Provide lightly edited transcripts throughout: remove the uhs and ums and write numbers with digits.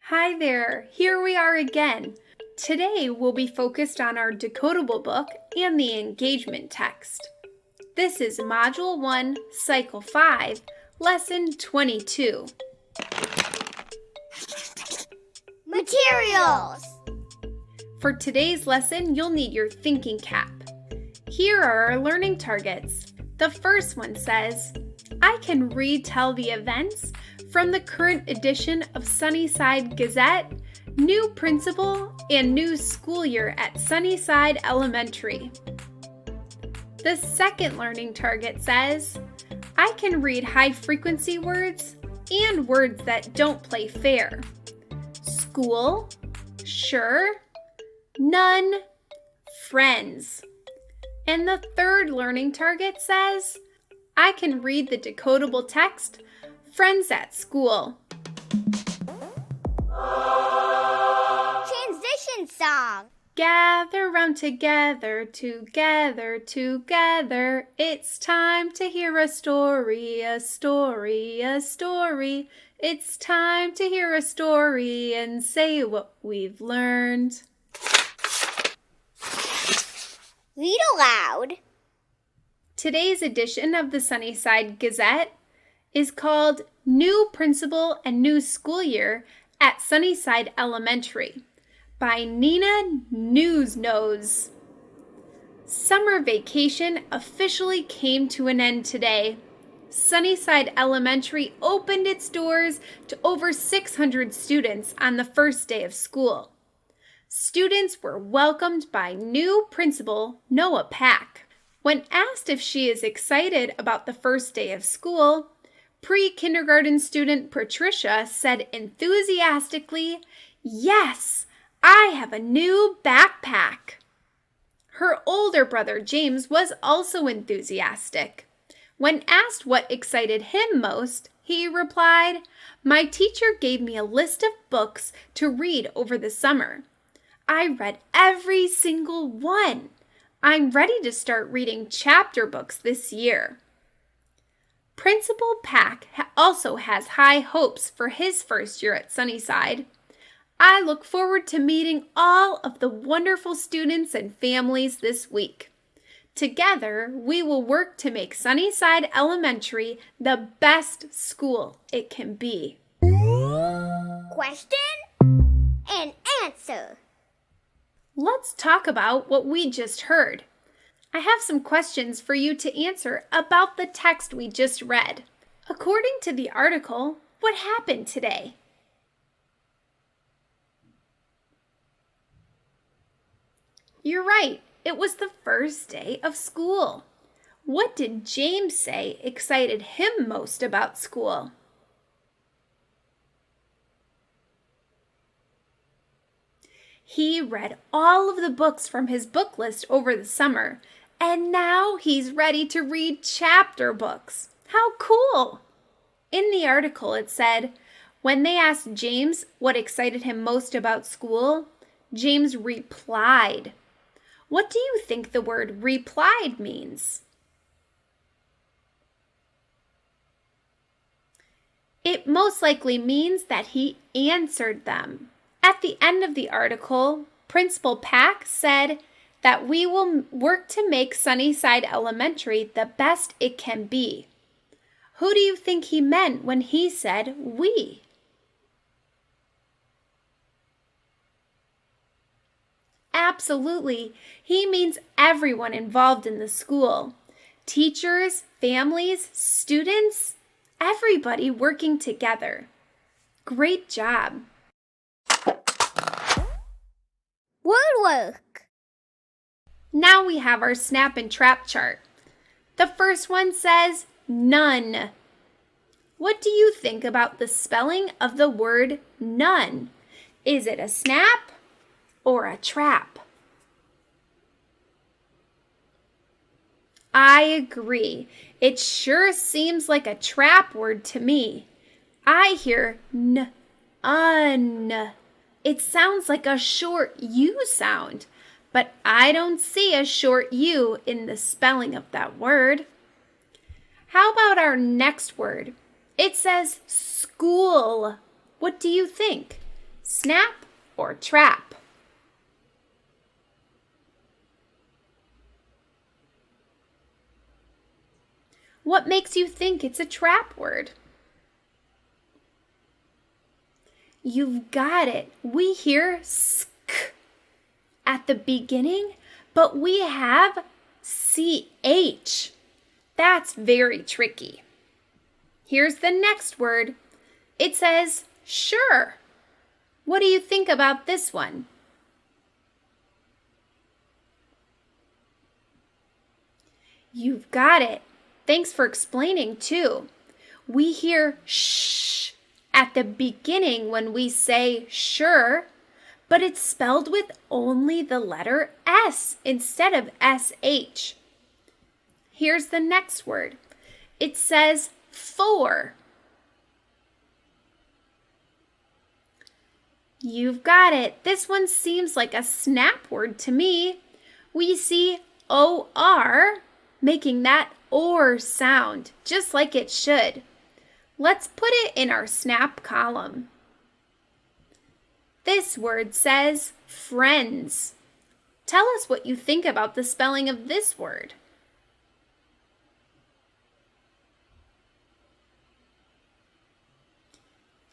Hi there, here we are again. Today we'll be focused on our decodable book and the engagement text. This is Module 1, Cycle 5, Lesson 22. Materials! For today's lesson, you'll need your thinking cap. Here are our learning targets. The first one says, I can retell the events from the current edition of Sunnyside Gazette, new principal and new school year at Sunnyside Elementary. The second learning target says, I can read high-frequency words and words that don't play fair. School, sure, none, friends. And the third learning target says, I can read the decodable text, Friends at School. Transition song. Gather round together, together, together. It's time to hear a story, a story, a story. It's time to hear a story and say what we've learned. Read-aloud. Today's edition of the Sunnyside Gazette is called New Principal and New School Year at Sunnyside Elementary by Nina Newsnose. Summer vacation officially came to an end today. Sunnyside Elementary opened its doors to over 600 students on the first day of school. Students were welcomed by new principal Noah Pack. When asked if she is excited about the first day of school, pre-kindergarten student Patricia said enthusiastically, "Yes, I have a new backpack." Her older brother James was also enthusiastic. When asked what excited him most, he replied, "My teacher gave me a list of books to read over the summer. I read every single one. I'm ready to start reading chapter books this year." Principal Pack also has high hopes for his first year at Sunnyside. I look forward to meeting all of the wonderful students and families this week. Together, we will work to make Sunnyside Elementary the best school it can be. Question and answer. Let's talk about what we just heard. I have some questions for you to answer about the text we just read. According to the article, what happened today? You're right, it was the first day of school. What did James say excited him most about school? He read all of the books from his book list over the summer, and now he's ready to read chapter books. How cool! In the article it said, when they asked James what excited him most about school, James replied. What do you think the word replied means? It most likely means that he answered them. At the end of the article, Principal Pack said that we will work to make Sunnyside Elementary the best it can be. Who do you think he meant when he said we? Absolutely, he means everyone involved in the school. Teachers, families, students, everybody working together. Great job. Word work. Now we have our snap and trap chart. The first one says none. What do you think about the spelling of the word none? Is it a snap or a trap? I agree. It sure seems like a trap word to me. I hear un. It sounds like a short U sound, but I don't see a short U in the spelling of that word. How about our next word? It says school. What do you think? Snap or trap? What makes you think it's a trap word? You've got it. We hear sk at the beginning, but we have ch. That's very tricky. Here's the next word. It says sure. What do you think about this one? You've got it. Thanks for explaining too. We hear sh at the beginning when we say sure, but it's spelled with only the letter S instead of sh. Here's the next word. It says for. You've got it. This one seems like a snap word to me. We see OR making that or sound, just like it should. Let's put it in our snap column. This word says friends. Tell us what you think about the spelling of this word.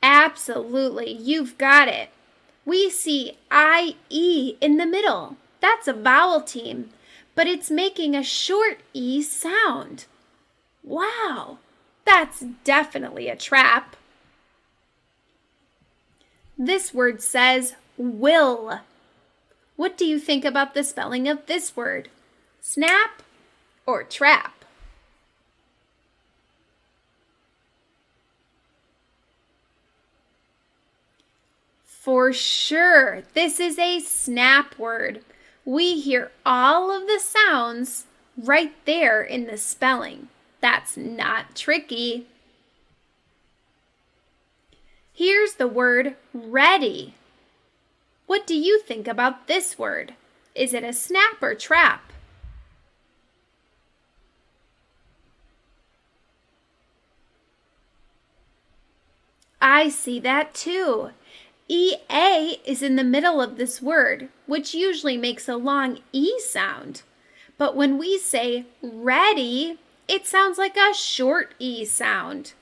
Absolutely, you've got it. We see IE in the middle. That's a vowel team, but it's making a short E sound. Wow, that's definitely a trap. This word says will. What do you think about the spelling of this word? Snap or trap? For sure, this is a snap word. We hear all of the sounds right there in the spelling. That's not tricky. Here's the word ready. What do you think about this word? Is it a snap or trap? I see that too. EA is in the middle of this word, which usually makes a long E sound. But when we say ready, it sounds like a short E sound.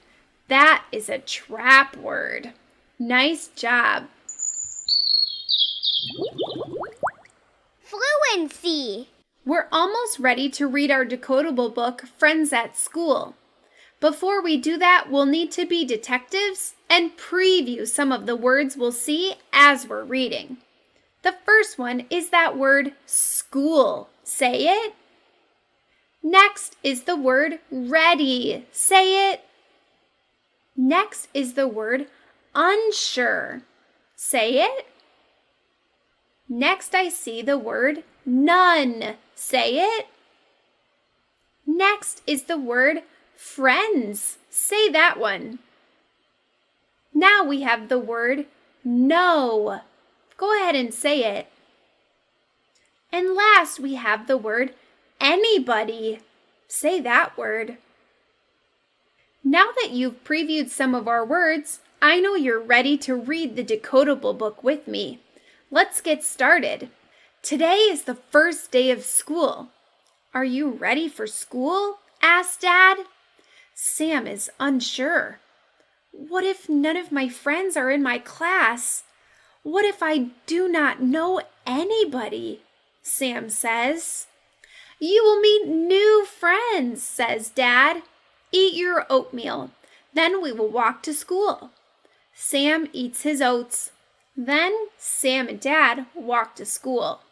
That is a trap word. Nice job. Fluency. We're almost ready to read our decodable book, Friends at School. Before we do that, we'll need to be detectives and preview some of the words we'll see as we're reading. The first one is that word school. Say it. Next is the word ready. Say it. Next is the word unsure. Say it. Next I see the word none. Say it. Next is the word friends. Say that one. Now we have the word no. Go ahead and say it. And last we have the word anybody. Say that word. Now that you've previewed some of our words, I know you're ready to read the decodable book with me. Let's get started. Today is the first day of school. Are you ready for school? Asked Dad. Sam is unsure. What if none of my friends are in my class? What if I do not know anybody? Sam says. You will meet new friends, says Dad. Eat your oatmeal. Then we will walk to school. Sam eats his oats. Then Sam and Dad walk to school.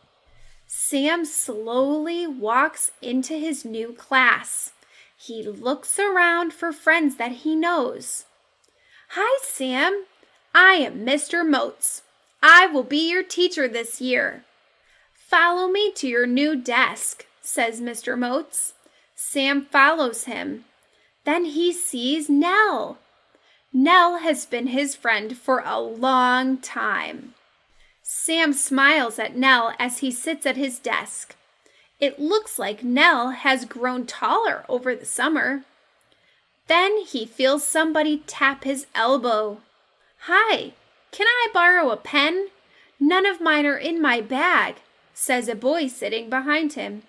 Sam slowly walks into his new class. He looks around for friends that he knows. Hi, Sam. I am Mr. Motes. I will be your teacher this year. Follow me to your new desk, says Mr. Motes. Sam follows him. Then he sees Nell. Nell has been his friend for a long time. Sam smiles at Nell as he sits at his desk. It looks like Nell has grown taller over the summer. Then he feels somebody tap his elbow. Hi, Can I borrow a pen? None of mine are in my bag, says a boy sitting behind him.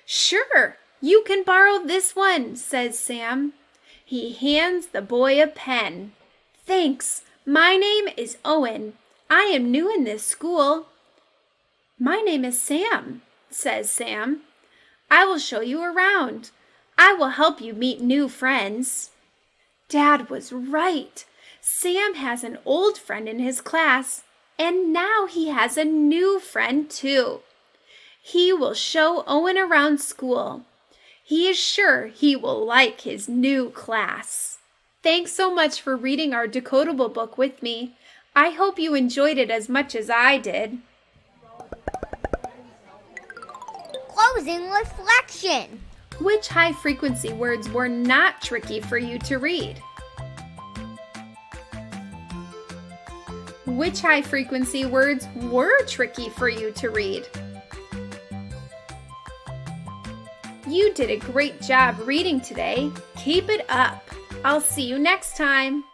Sure, you can borrow this one, says Sam. He hands the boy a pen. Thanks, my name is Owen. I am new in this school. My name is Sam, says Sam. I will show you around. I will help you meet new friends. Dad was right. Sam has an old friend in his class, and now he has a new friend too. He will show Owen around school. He is sure he will like his new class. Thanks so much for reading our decodable book with me. I hope you enjoyed it as much as I did. Closing reflection. Which high-frequency words were not tricky for you to read? Which high-frequency words were tricky for you to read? You did a great job reading today. Keep it up. I'll see you next time.